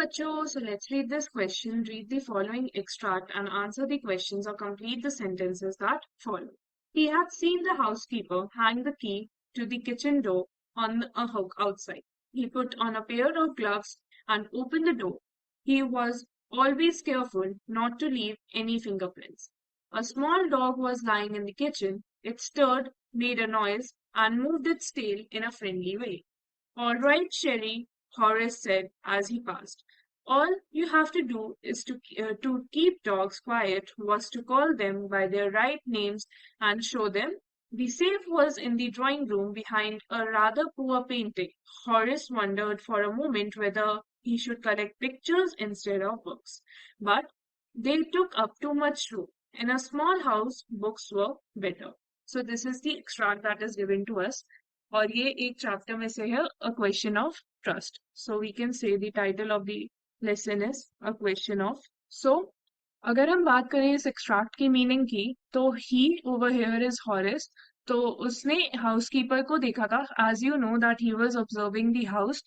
बच्चों, so let's read this question. Read the following extract and answer the questions or complete the sentences that follow. He had seen the housekeeper hang the key to the kitchen door on a hook outside. He put on a pair of gloves and opened the door. He was always careful not to leave any fingerprints. A small dog was lying in the kitchen. It stirred, made a noise, and moved its tail in a friendly way. All right, Sherry, Horace said as he passed. All you have to do is to keep dogs quiet was to call them by their right names and show them. The safe was in the drawing room behind a rather poor painting. Horace wondered for a moment whether he should collect pictures instead of books. But they took up too much room. In a small house, books were better. So this is the extract that is given to us. और ये एक chapter में से है a question of trust so we can say the title of the lesson is a question of so अगर हम बात करें इस एक्सट्रैक्ट की मीनिंग की तो he over here is Harris तो उसने हाउसकीपर को देखा था as you know that he was observing the house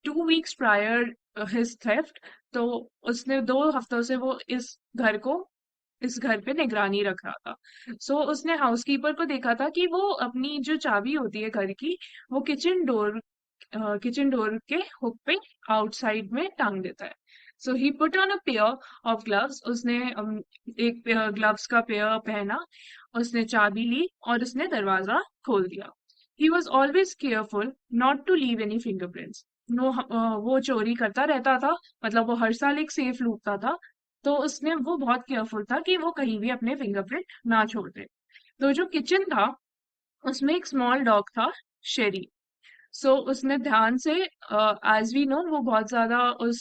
2 weeks prior his theft तो उसने 2 हफ्तों से वो इस घर पे निगरानी रख रहा था उसने हाउसकीपर को देखा था कि वो अपनी जो चाबी होती है घर की वो किचन डोर के हुक पे आउटसाइड में टांग देता है so he put on a pair of gloves उसने एक ग्लव्स का पेयर पहना उसने चाबी ली और उसने दरवाजा खोल दिया he was always careful not to leave any fingerprints वो चोरी करता रहता था मतलब वो हर साल एक सेफ लूटता था तो उसने वो बहुत केयरफुल था कि वो कहीं भी अपने फिंगरप्रिंट ना छोड़ दे तो जो किचन था उसमें एक स्मॉल डॉग था शेरी उसने ध्यान से एज वी नो वो बहुत ज्यादा उस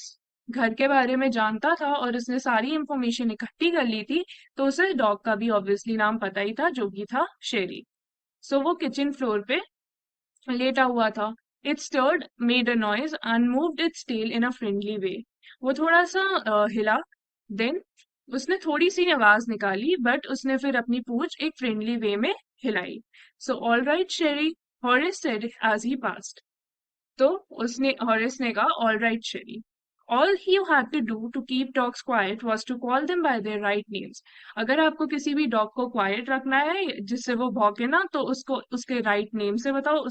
घर के बारे में जानता था और उसने सारी इंफॉर्मेशन इकट्ठी कर ली थी तो उसे डॉग का भी ऑब्वियसली नाम पता ही था जो कि था शेरी वो किचन फ्लोर पे लेटा हुआ था it stirred made a noise and moved its tail in a friendly way वो थोड़ा सा हिला देन उसने थोड़ी सी आवाज निकाली बट उसने फिर अपनी पूंछ एक फ्रेंडली वे में हिलाई all right Sherry Harris said as he passed तो उसने हॉरिस ने कहा all right Sherry all you had to do to keep dogs quiet was to call them by their right names अगर आपको किसी भी डॉग को क्वाइट रखना है जिससे वो भौंके ना तो उसको उसके राइट नेम से बताओ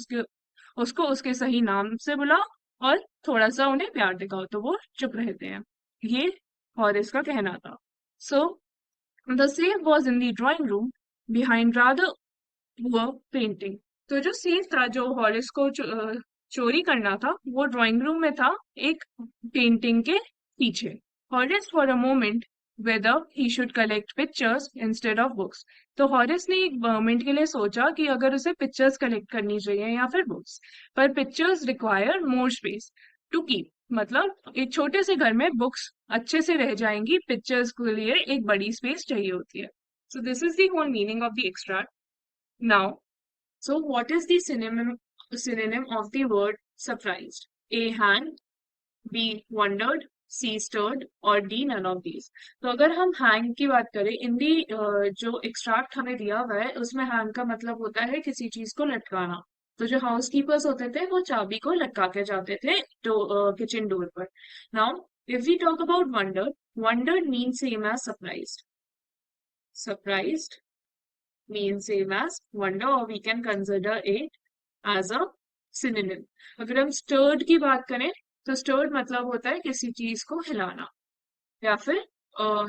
उसको उसके सही नाम से बुलाओ और थोड़ा सा उन्हें प्यार दिखाओ तो वो चुप रहते हैं ये हॉरिस का कहना था so the safe was in the drawing room behind rather poor painting तो जो सेफ था जो हॉरिस को चोरी करना था वो ड्राइंग रूम में था एक पेंटिंग के पीछे हॉरिस for a moment whether he should collect pictures instead of books तो हॉरिस ने एक मोमेंट के लिए सोचा कि अगर उसे पिक्चर्स कलेक्ट करनी चाहिए या फिर बुक्स पर pictures require more space to keep मतलब एक छोटे से घर में बुक्स अच्छे से रह जाएंगी पिक्चर्स के लिए एक बड़ी स्पेस चाहिए होती है so this is the whole meaning of the extract now what is the synonym of the word surprised? A, hang, B, wondered, C, stirred और D, none of these. तो अगर हम hang की बात करें इन दी जो एक्सट्रैक्ट हमें दिया हुआ है उसमें hang का मतलब होता है किसी चीज को लटकाना तो जो हाउस कीपर्स होते थे वो चाबी को लटका के जाते थे तो किचन डोर पर now if we talk about wondered means same as surprised means same as wonder or we can consider it as a synonym. अगर हम stirred की बात करें तो stirred मतलब होता है किसी चीज को हिलाना या फिर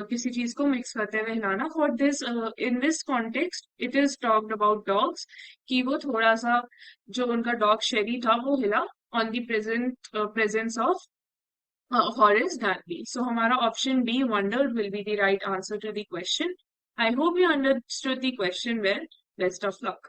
किसी चीज को मिक्स करते हुए हिलाना for this in this context it is talked about dogs कि वो थोड़ा सा जो उनका डॉग शेरी था वो हिला on the presence of Horace Darby. So हमारा option B, wondered, will be the right answer to the question. I hope you understood the question well. Best of luck.